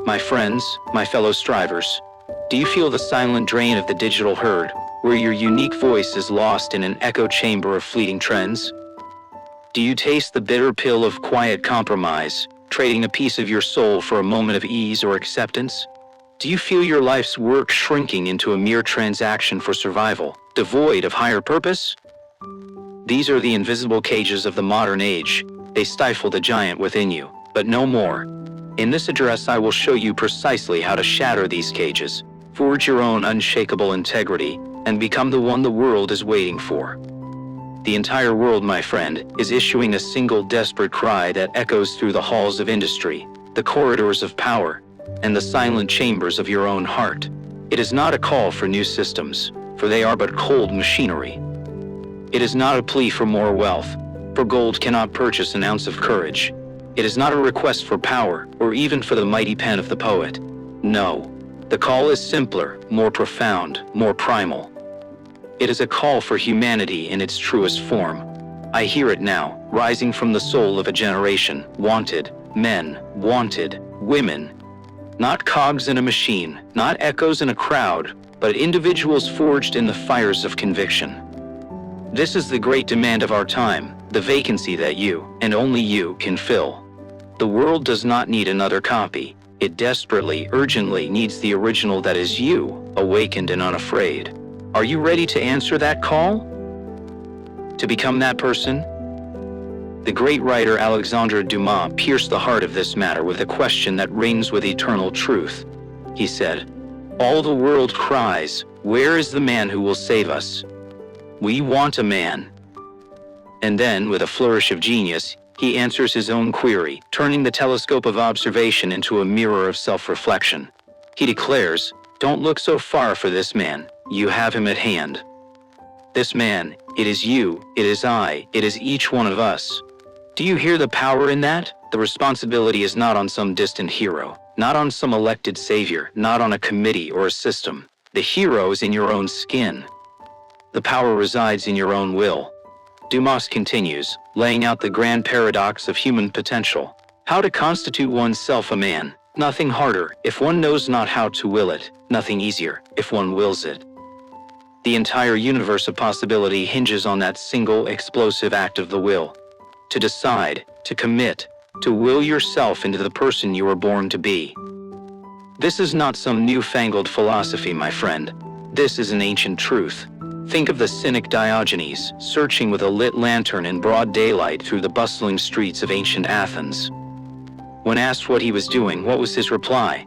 My friends, my fellow strivers, do you feel the silent drain of the digital herd, where your unique voice is lost in an echo chamber of fleeting trends? Do you taste the bitter pill of quiet compromise, trading a piece of your soul for a moment of ease or acceptance? Do you feel your life's work shrinking into a mere transaction for survival, devoid of higher purpose? These are the invisible cages of the modern age. They stifle the giant within you, but no more. In this address, I will show you precisely how to shatter these cages, forge your own unshakable integrity, and become the one the world is waiting for. The entire world, my friend, is issuing a single desperate cry that echoes through the halls of industry, the corridors of power, and the silent chambers of your own heart. It is not a call for new systems, for they are but cold machinery. It is not a plea for more wealth, for gold cannot purchase an ounce of courage. It is not a request for power, or even for the mighty pen of the poet. No, the call is simpler, more profound, more primal. It is a call for humanity in its truest form. I hear it now, rising from the soul of a generation. Wanted men, wanted women. Not cogs in a machine, not echoes in a crowd, but individuals forged in the fires of conviction. This is the great demand of our time, the vacancy that you, and only you, can fill. The world does not need another copy. It desperately, urgently needs the original that is you, awakened and unafraid. Are you ready to answer that call? To become that person? The great writer Alexandre Dumas pierced the heart of this matter with a question that rings with eternal truth. He said, "All the world cries, where is the man who will save us? We want a man." And then, with a flourish of genius, he answers his own query, turning the telescope of observation into a mirror of self-reflection. He declares, "Don't look so far for this man, you have him at hand." This man, it is you, it is I, it is each one of us. Do you hear the power in that? The responsibility is not on some distant hero, not on some elected savior, not on a committee or a system. The hero is in your own skin. The power resides in your own will. Dumas continues, laying out the grand paradox of human potential. How to constitute oneself a man. Nothing harder, if one knows not how to will it. Nothing easier, if one wills it. The entire universe of possibility hinges on that single explosive act of the will. To decide, to commit, to will yourself into the person you were born to be. This is not some newfangled philosophy, my friend. This is an ancient truth. Think of the cynic Diogenes, searching with a lit lantern in broad daylight through the bustling streets of ancient Athens. When asked what he was doing, what was his reply?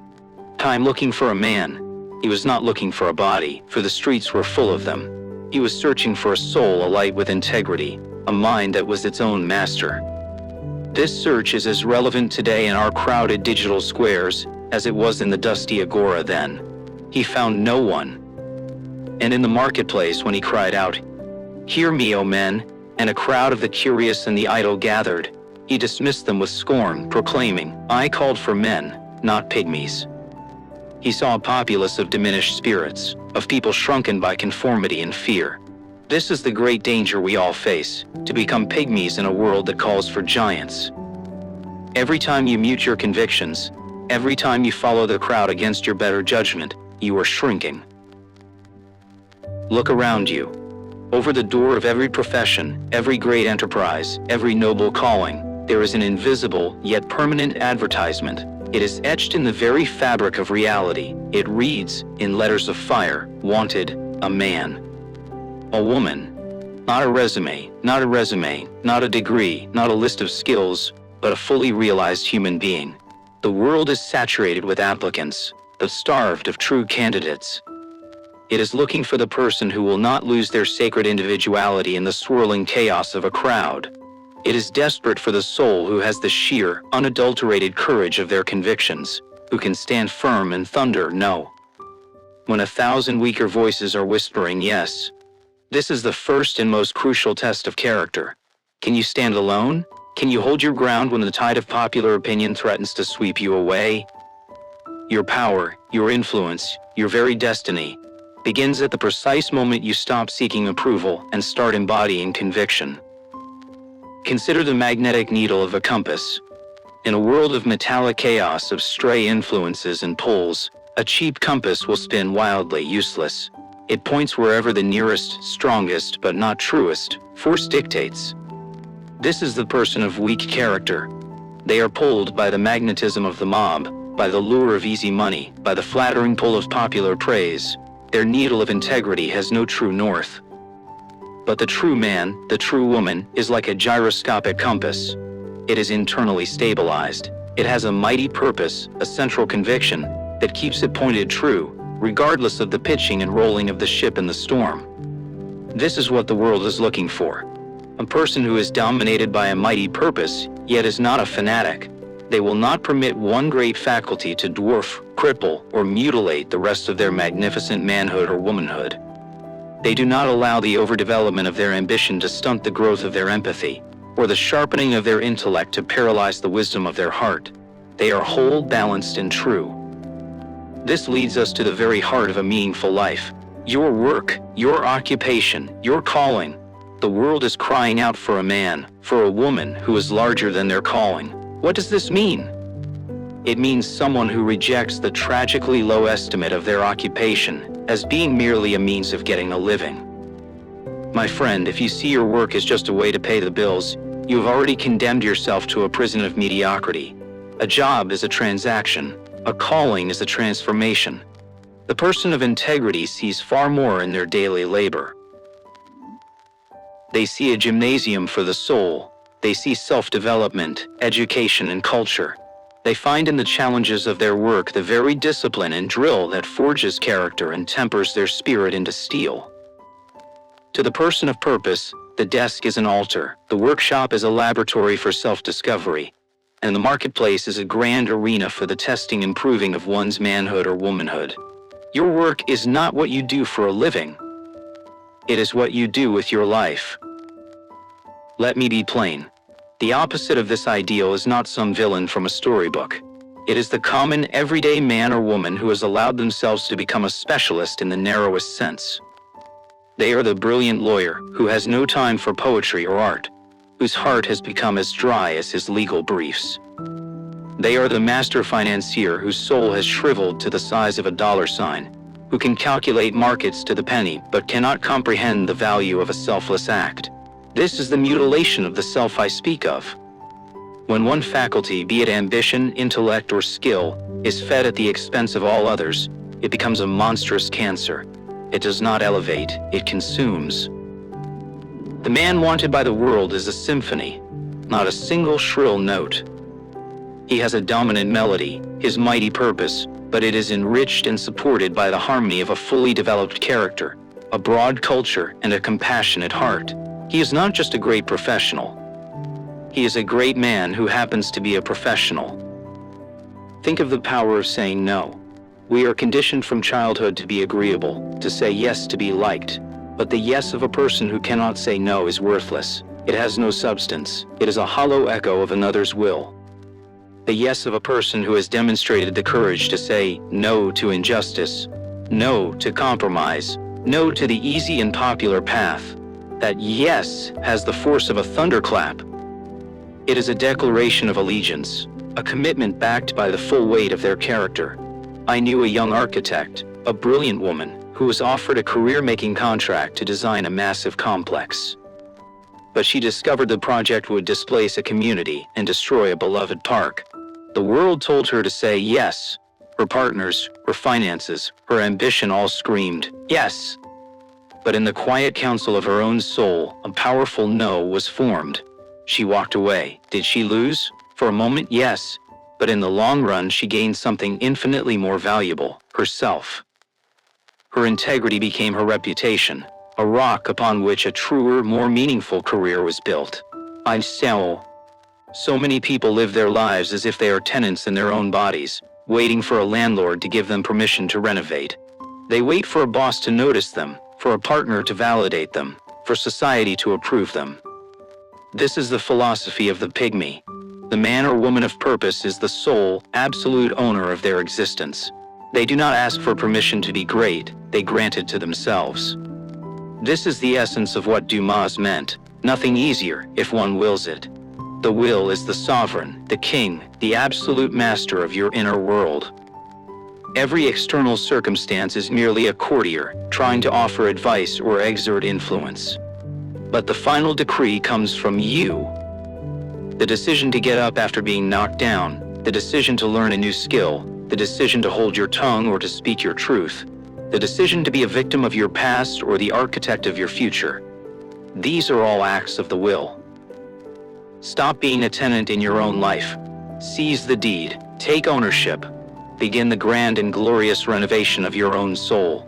"I'm looking for a man." He was not looking for a body, for the streets were full of them. He was searching for a soul alight with integrity, a mind that was its own master. This search is as relevant today in our crowded digital squares as it was in the dusty agora then. He found no one. And in the marketplace when he cried out, "Hear me, O men," and a crowd of the curious and the idle gathered, he dismissed them with scorn, proclaiming, "I called for men, not pygmies." He saw a populace of diminished spirits, of people shrunken by conformity and fear. This is the great danger we all face, to become pygmies in a world that calls for giants. Every time you mute your convictions, every time you follow the crowd against your better judgment, you are shrinking. Look around you. Over the door of every profession, every great enterprise, every noble calling, there is an invisible yet permanent advertisement. It is etched in the very fabric of reality. It reads, in letters of fire, "Wanted, a man." A woman. Not a resume, not a degree, not a list of skills, but a fully realized human being. The world is saturated with applicants, but starved of true candidates. It is looking for the person who will not lose their sacred individuality in the swirling chaos of a crowd. It is desperate for the soul who has the sheer, unadulterated courage of their convictions, who can stand firm and thunder no, when 1,000 weaker voices are whispering yes. This is the first and most crucial test of character. Can you stand alone? Can you hold your ground when the tide of popular opinion threatens to sweep you away? Your power, your influence, your very destiny begins at the precise moment you stop seeking approval and start embodying conviction. Consider the magnetic needle of a compass. In a world of metallic chaos of stray influences and pulls, a cheap compass will spin wildly useless. It points wherever the nearest, strongest, but not truest, force dictates. This is the person of weak character. They are pulled by the magnetism of the mob, by the lure of easy money, by the flattering pull of popular praise. Their needle of integrity has no true north. But the true man, the true woman, is like a gyroscopic compass. It is internally stabilized. It has a mighty purpose, a central conviction, that keeps it pointed true, regardless of the pitching and rolling of the ship in the storm. This is what the world is looking for. A person who is dominated by a mighty purpose, yet is not a fanatic. They will not permit one great faculty to dwarf, cripple, or mutilate the rest of their magnificent manhood or womanhood. They do not allow the overdevelopment of their ambition to stunt the growth of their empathy, or the sharpening of their intellect to paralyze the wisdom of their heart. They are whole, balanced, and true. This leads us to the very heart of a meaningful life. Your work, your occupation, your calling. The world is crying out for a man, for a woman who is larger than their calling. What does this mean? It means someone who rejects the tragically low estimate of their occupation as being merely a means of getting a living. My friend, if you see your work as just a way to pay the bills, you have already condemned yourself to a prison of mediocrity. A job is a transaction. A calling is a transformation. The person of integrity sees far more in their daily labor. They see a gymnasium for the soul. They see self-development, education, and culture. They find in the challenges of their work the very discipline and drill that forges character and tempers their spirit into steel. To the person of purpose, the desk is an altar, the workshop is a laboratory for self-discovery, and the marketplace is a grand arena for the testing and proving of one's manhood or womanhood. Your work is not what you do for a living. It is what you do with your life. Let me be plain. The opposite of this ideal is not some villain from a storybook. It is the common, everyday man or woman who has allowed themselves to become a specialist in the narrowest sense. They are the brilliant lawyer who has no time for poetry or art, whose heart has become as dry as his legal briefs. They are the master financier whose soul has shriveled to the size of a dollar sign, who can calculate markets to the penny but cannot comprehend the value of a selfless act. This is the mutilation of the self I speak of. When one faculty, be it ambition, intellect, or skill, is fed at the expense of all others, it becomes a monstrous cancer. It does not elevate, it consumes. The man wanted by the world is a symphony, not a single shrill note. He has a dominant melody, his mighty purpose, but it is enriched and supported by the harmony of a fully developed character, a broad culture, and a compassionate heart. He is not just a great professional. He is a great man who happens to be a professional. Think of the power of saying no. We are conditioned from childhood to be agreeable, to say yes to be liked. But the yes of a person who cannot say no is worthless. It has no substance. It is a hollow echo of another's will. The yes of a person who has demonstrated the courage to say no to injustice, no to compromise, no to the easy and popular path. That yes has the force of a thunderclap. It is a declaration of allegiance, a commitment backed by the full weight of their character. I knew a young architect, a brilliant woman, who was offered a career-making contract to design a massive complex. But she discovered the project would displace a community and destroy a beloved park. The world told her to say yes. Her partners, her finances, her ambition all screamed, yes. But in the quiet council of her own soul, a powerful no was formed. She walked away. Did she lose? For a moment, yes. But in the long run, she gained something infinitely more valuable, herself. Her integrity became her reputation, a rock upon which a truer, more meaningful career was built. So many people live their lives as if they are tenants in their own bodies, waiting for a landlord to give them permission to renovate. They wait for a boss to notice them, for a partner to validate them, for society to approve them. This is the philosophy of the pygmy. The man or woman of purpose is the sole, absolute owner of their existence. They do not ask for permission to be great, they grant it to themselves. This is the essence of what Dumas meant, nothing easier if one wills it. The will is the sovereign, the king, the absolute master of your inner world. Every external circumstance is merely a courtier, trying to offer advice or exert influence. But the final decree comes from you. The decision to get up after being knocked down, the decision to learn a new skill, the decision to hold your tongue or to speak your truth, the decision to be a victim of your past or the architect of your future. These are all acts of the will. Stop being a tenant in your own life. Seize the deed, take ownership. Begin the grand and glorious renovation of your own soul.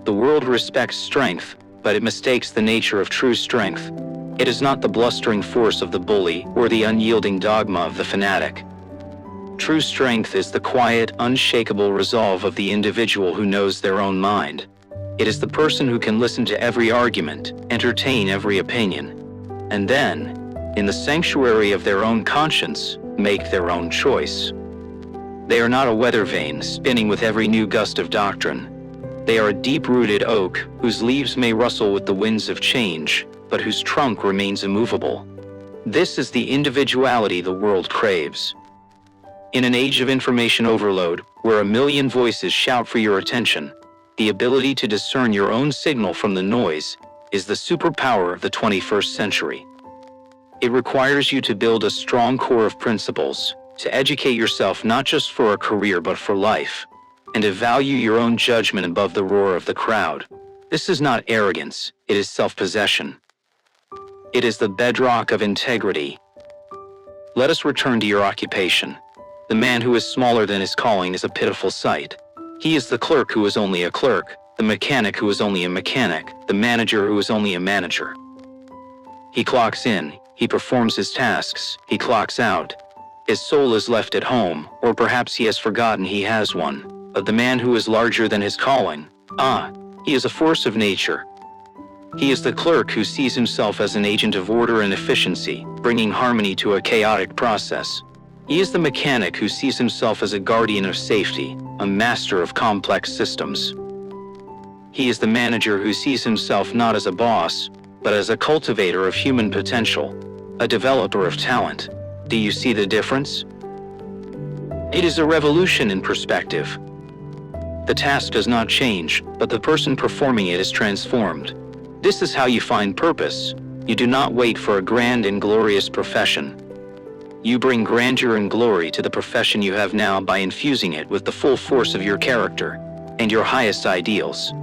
The world respects strength, but it mistakes the nature of true strength. It is not the blustering force of the bully or the unyielding dogma of the fanatic. True strength is the quiet, unshakable resolve of the individual who knows their own mind. It is the person who can listen to every argument, entertain every opinion, and then, in the sanctuary of their own conscience, make their own choice. They are not a weather vane spinning with every new gust of doctrine. They are a deep-rooted oak whose leaves may rustle with the winds of change, but whose trunk remains immovable. This is the individuality the world craves. In an age of information overload, where a million voices shout for your attention, the ability to discern your own signal from the noise is the superpower of the 21st century. It requires you to build a strong core of principles, to educate yourself not just for a career but for life, and to value your own judgment above the roar of the crowd. This is not arrogance, it is self-possession. It is the bedrock of integrity. Let us return to your occupation. The man who is smaller than his calling is a pitiful sight. He is the clerk who is only a clerk, the mechanic who is only a mechanic, the manager who is only a manager. He clocks in, he performs his tasks, he clocks out. His soul is left at home, or perhaps he has forgotten he has one. But the man who is larger than his calling, he is a force of nature. He is the clerk who sees himself as an agent of order and efficiency, bringing harmony to a chaotic process. He is the mechanic who sees himself as a guardian of safety, a master of complex systems. He is the manager who sees himself not as a boss, but as a cultivator of human potential, a developer of talent. Do you see the difference? It is a revolution in perspective. The task does not change, but the person performing it is transformed. This is how you find purpose. You do not wait for a grand and glorious profession. You bring grandeur and glory to the profession you have now by infusing it with the full force of your character and your highest ideals.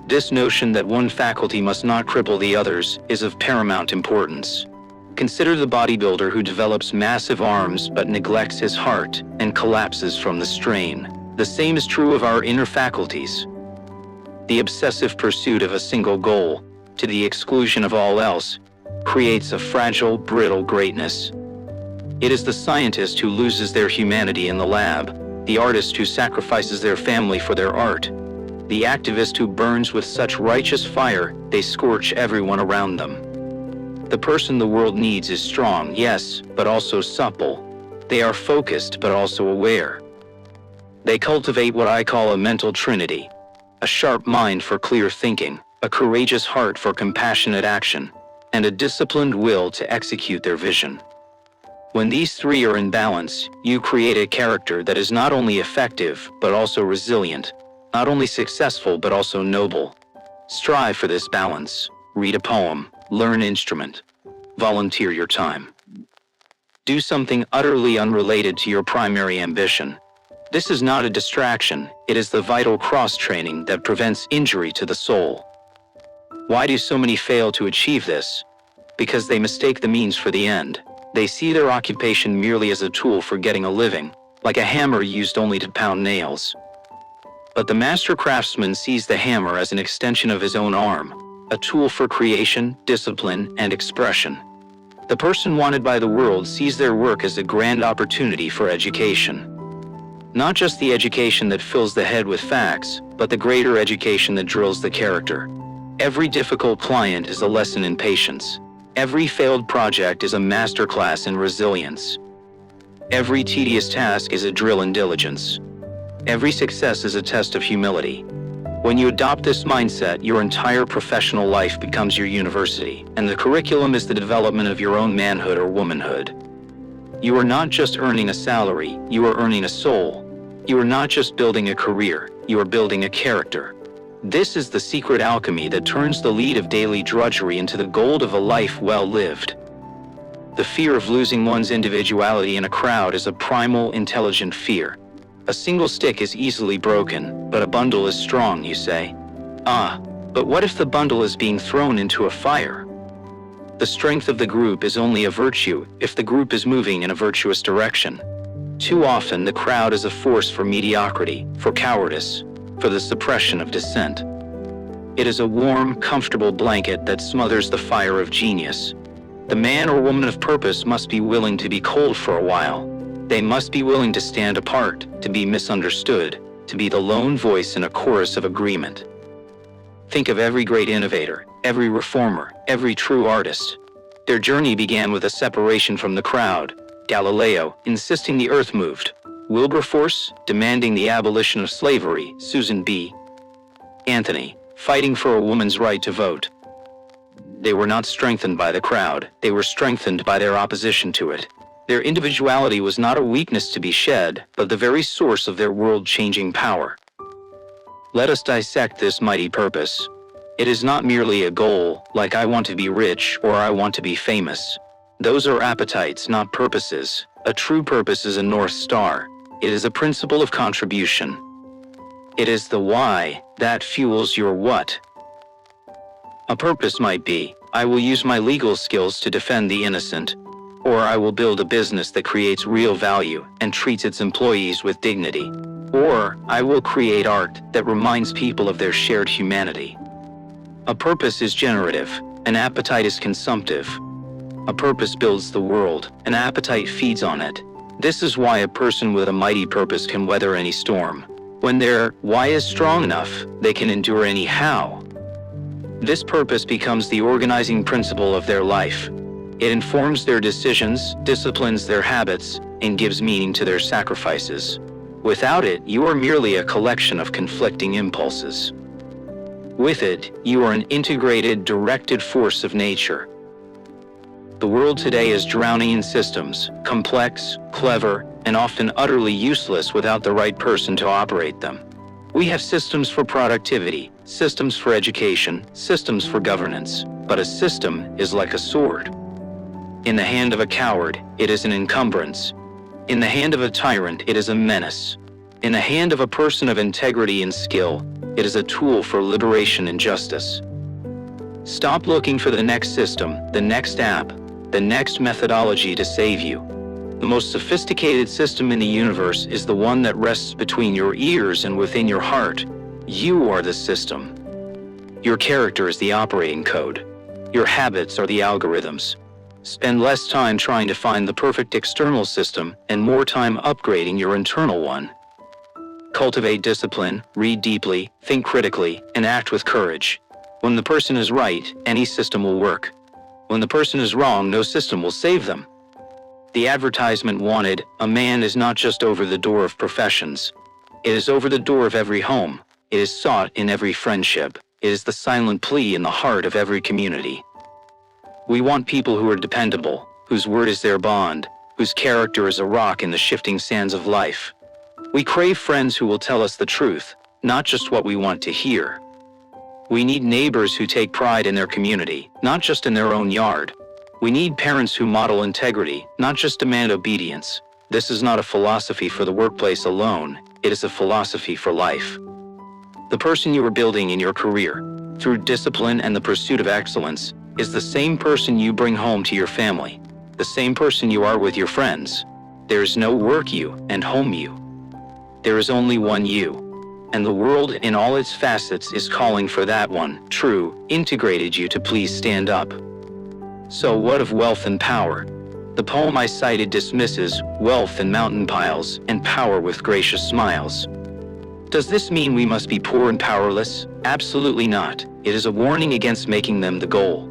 This notion that one faculty must not cripple the others is of paramount importance. Consider the bodybuilder who develops massive arms but neglects his heart and collapses from the strain. The same is true of our inner faculties. The obsessive pursuit of a single goal, to the exclusion of all else, creates a fragile, brittle greatness. It is the scientist who loses their humanity in the lab, the artist who sacrifices their family for their art, the activist who burns with such righteous fire they scorch everyone around them. The person the world needs is strong, yes, but also supple. They are focused but also aware. They cultivate what I call a mental trinity: a sharp mind for clear thinking, a courageous heart for compassionate action, and a disciplined will to execute their vision. When these three are in balance, you create a character that is not only effective but also resilient, not only successful but also noble. Strive for this balance. Read a poem, learn an instrument, volunteer your time. Do something utterly unrelated to your primary ambition. This is not a distraction, it is the vital cross-training that prevents injury to the soul. Why do so many fail to achieve this? Because they mistake the means for the end. They see their occupation merely as a tool for getting a living, like a hammer used only to pound nails. But the master craftsman sees the hammer as an extension of his own arm, a tool for creation, discipline, and expression. The person wanted by the world sees their work as a grand opportunity for education. Not just the education that fills the head with facts, but the greater education that drills the character. Every difficult client is a lesson in patience. Every failed project is a masterclass in resilience. Every tedious task is a drill in diligence. Every success is a test of humility. When you adopt this mindset, your entire professional life becomes your university, and the curriculum is the development of your own manhood or womanhood. You are not just earning a salary, you are earning a soul. You are not just building a career, you are building a character. This is the secret alchemy that turns the lead of daily drudgery into the gold of a life well lived. The fear of losing one's individuality in a crowd is a primal, intelligent fear. A single stick is easily broken, but a bundle is strong, you say. But what if the bundle is being thrown into a fire? The strength of the group is only a virtue if the group is moving in a virtuous direction. Too often, the crowd is a force for mediocrity, for cowardice, for the suppression of dissent. It is a warm, comfortable blanket that smothers the fire of genius. The man or woman of purpose must be willing to be cold for a while. They must be willing to stand apart, to be misunderstood, to be the lone voice in a chorus of agreement. Think of every great innovator, every reformer, every true artist. Their journey began with a separation from the crowd. Galileo, insisting the earth moved. Wilberforce, demanding the abolition of slavery. Susan B. Anthony, fighting for a woman's right to vote. They were not strengthened by the crowd, they were strengthened by their opposition to it. Their individuality was not a weakness to be shed, but the very source of their world-changing power. Let us dissect this mighty purpose. It is not merely a goal, like I want to be rich or I want to be famous. Those are appetites, not purposes. A true purpose is a North Star. It is a principle of contribution. It is the why that fuels your what. A purpose might be, I will use my legal skills to defend the innocent, or I will build a business that creates real value and treats its employees with dignity, or I will create art that reminds people of their shared humanity. A purpose is generative, an appetite is consumptive. A purpose builds the world, an appetite feeds on it. This is why a person with a mighty purpose can weather any storm. When their why is strong enough, they can endure any how. This purpose becomes the organizing principle of their life. It informs their decisions, disciplines their habits, and gives meaning to their sacrifices. Without it, you are merely a collection of conflicting impulses. With it, you are an integrated, directed force of nature. The world today is drowning in systems, complex, clever, and often utterly useless without the right person to operate them. We have systems for productivity, systems for education, systems for governance, but a system is like a sword. In the hand of a coward, it is an encumbrance. In the hand of a tyrant, it is a menace. In the hand of a person of integrity and skill, it is a tool for liberation and justice. Stop looking for the next system, the next app, the next methodology to save you. The most sophisticated system in the universe is the one that rests between your ears and within your heart. You are the system. Your character is the operating code. Your habits are the algorithms. Spend less time trying to find the perfect external system and more time upgrading your internal one. Cultivate discipline, read deeply, think critically, and act with courage. When the person is right, any system will work. When the person is wrong, no system will save them. The advertisement wanted, a man is not just over the door of professions. It is over the door of every home. It is sought in every friendship. It is the silent plea in the heart of every community. We want people who are dependable, whose word is their bond, whose character is a rock in the shifting sands of life. We crave friends who will tell us the truth, not just what we want to hear. We need neighbors who take pride in their community, not just in their own yard. We need parents who model integrity, not just demand obedience. This is not a philosophy for the workplace alone, it is a philosophy for life. The person you are building in your career, through discipline and the pursuit of excellence, is the same person you bring home to your family, the same person you are with your friends. There is no work you and home you. There is only one you, and the world in all its facets is calling for that one, true, integrated you to please stand up. So what of wealth and power? The poem I cited dismisses wealth in mountain piles and power with gracious smiles. Does this mean we must be poor and powerless? Absolutely not. It is a warning against making them the goal.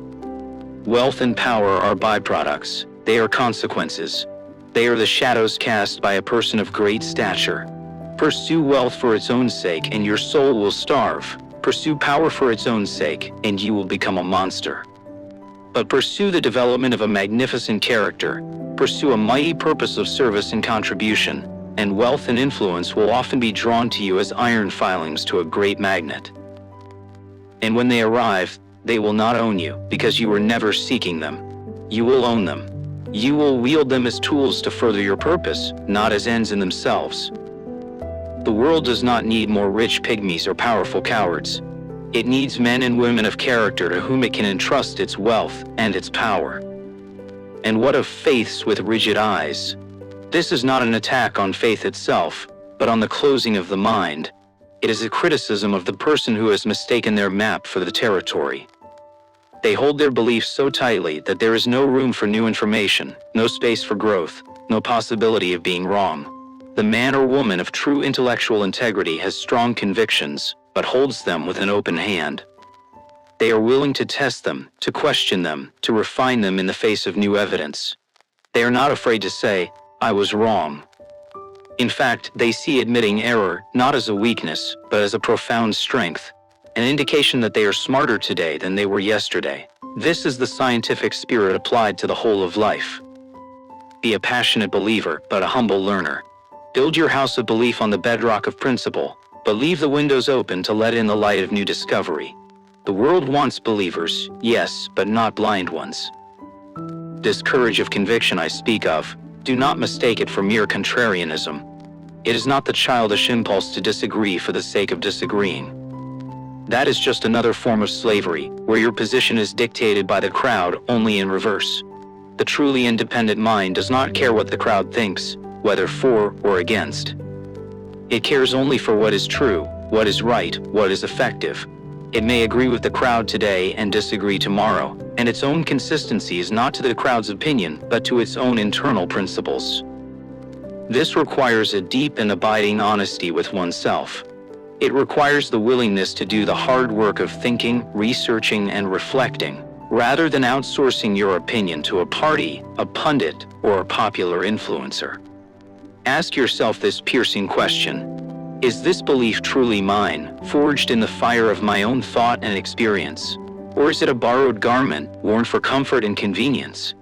Wealth and power are byproducts. They are consequences. They are the shadows cast by a person of great stature. Pursue wealth for its own sake and your soul will starve. Pursue power for its own sake, and you will become a monster. But pursue the development of a magnificent character, pursue a mighty purpose of service and contribution, and wealth and influence will often be drawn to you as iron filings to a great magnet. And when they arrive, they will not own you, because you were never seeking them. You will own them. You will wield them as tools to further your purpose, not as ends in themselves. The world does not need more rich pygmies or powerful cowards. It needs men and women of character to whom it can entrust its wealth and its power. And what of faiths with rigid eyes? This is not an attack on faith itself, but on the closing of the mind. It is a criticism of the person who has mistaken their map for the territory. They hold their beliefs so tightly that there is no room for new information, no space for growth, no possibility of being wrong. The man or woman of true intellectual integrity has strong convictions, but holds them with an open hand. They are willing to test them, to question them, to refine them in the face of new evidence. They are not afraid to say, "I was wrong." In fact, they see admitting error not as a weakness, but as a profound strength, an indication that they are smarter today than they were yesterday. This is the scientific spirit applied to the whole of life. Be a passionate believer, but a humble learner. Build your house of belief on the bedrock of principle, but leave the windows open to let in the light of new discovery. The world wants believers, yes, but not blind ones. This courage of conviction I speak of, do not mistake it for mere contrarianism. It is not the childish impulse to disagree for the sake of disagreeing. That is just another form of slavery, where your position is dictated by the crowd, only in reverse. The truly independent mind does not care what the crowd thinks, whether for or against. It cares only for what is true, what is right, what is effective. It may agree with the crowd today and disagree tomorrow, and its own consistency is not to the crowd's opinion, but to its own internal principles. This requires a deep and abiding honesty with oneself. It requires the willingness to do the hard work of thinking, researching, and reflecting, rather than outsourcing your opinion to a party, a pundit, or a popular influencer. Ask yourself this piercing question: is this belief truly mine, forged in the fire of my own thought and experience? Or is it a borrowed garment, worn for comfort and convenience?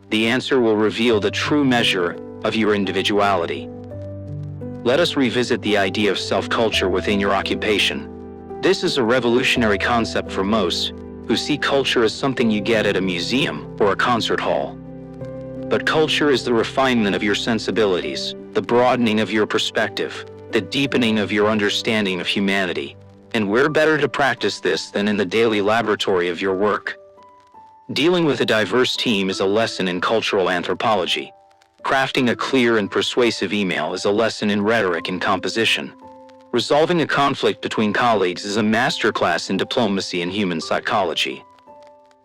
The answer will reveal the true measure of your individuality. Let us revisit the idea of self-culture within your occupation. This is a revolutionary concept for most, who see culture as something you get at a museum or a concert hall. But culture is the refinement of your sensibilities, the broadening of your perspective, the deepening of your understanding of humanity. And where better to practice this than in the daily laboratory of your work? Dealing with a diverse team is a lesson in cultural anthropology. Crafting a clear and persuasive email is a lesson in rhetoric and composition. Resolving a conflict between colleagues is a masterclass in diplomacy and human psychology.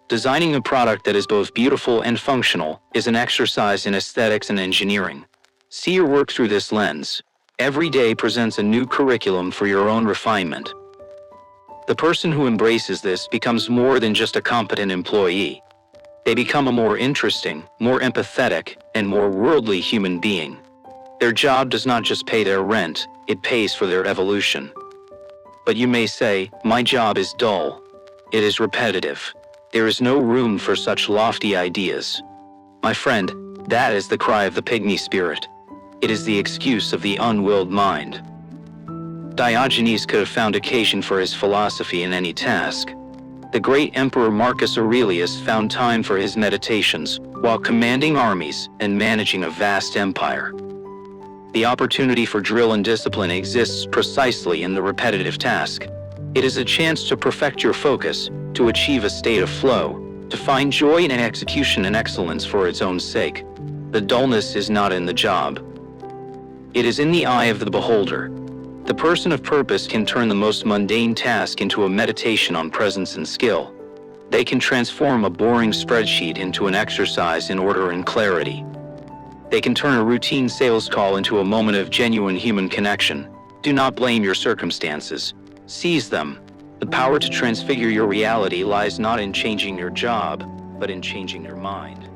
Designing a product that is both beautiful and functional is an exercise in aesthetics and engineering. See your work through this lens. Every day presents a new curriculum for your own refinement. The person who embraces this becomes more than just a competent employee. They become a more interesting, more empathetic, and more worldly human being. Their job does not just pay their rent, it pays for their evolution. But you may say, my job is dull. It is repetitive. There is no room for such lofty ideas. My friend, that is the cry of the pygmy spirit. It is the excuse of the unwilled mind. Diogenes could have found occasion for his philosophy in any task. The great emperor Marcus Aurelius found time for his meditations while commanding armies and managing a vast empire. The opportunity for drill and discipline exists precisely in the repetitive task. It is a chance to perfect your focus, to achieve a state of flow, to find joy in execution and excellence for its own sake. The dullness is not in the job. It is in the eye of the beholder. The person of purpose can turn the most mundane task into a meditation on presence and skill. They can transform a boring spreadsheet into an exercise in order and clarity. They can turn a routine sales call into a moment of genuine human connection. Do not blame your circumstances. Seize them. The power to transfigure your reality lies not in changing your job, but in changing your mind.